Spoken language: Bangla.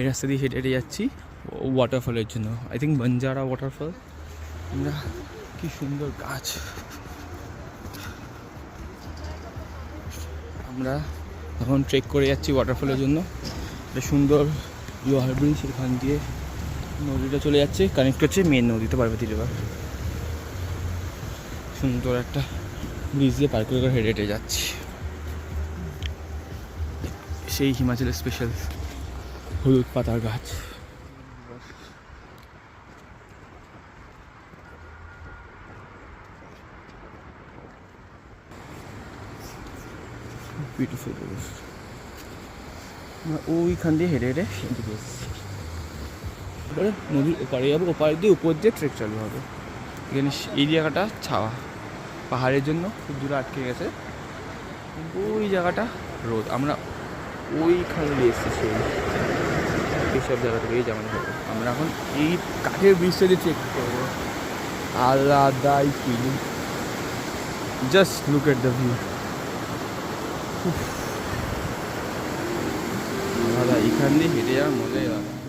এই রাস্তা দিয়ে হেঁটে হেঁটে যাচ্ছি ওয়াটারফলের জন্য। I think Banjara waterfall. আমরা কি সুন্দর গাছ। আমরা এখন ট্রেক করে যাচ্ছি ওয়াটারফলের জন্য। একটা সুন্দর লোহার ব্রিজ, এখান দিয়ে নদীটা চলে যাচ্ছে, কানেক্ট করছে মেন নদীতে, পার্বতী রিভার। সুন্দর একটা ব্রিজ দিয়ে পার করে হেঁটে হেঁটে যাচ্ছি। সেই হিমাচলের স্পেশাল হলুদ পাতার গাছ। বিউটিফুল। ওইখান দিয়ে হেঁটে হেঁটে এদিকে এসেছি। এবারে নদীর ওপারে যাবো, ওপার দিয়ে উপর দিয়ে ট্রেক চালু হবে। এখানে এই জায়গাটা ছাওয়া, পাহাড়ের জন্য খুব দূরে আটকে গেছে। ওই জায়গাটা রোদ। আমরা ওইখান দিয়ে এসেছি, এইসব জায়গা থেকে। এই যেমন আমরা এখন এই কাঠের ব্রিজটা দিয়ে ট্রেক করবো। আলাদাই feeling. Just look at the view. আলাদা, এখান দিয়ে হেঁটে যাওয়ার মজাই আলাদা।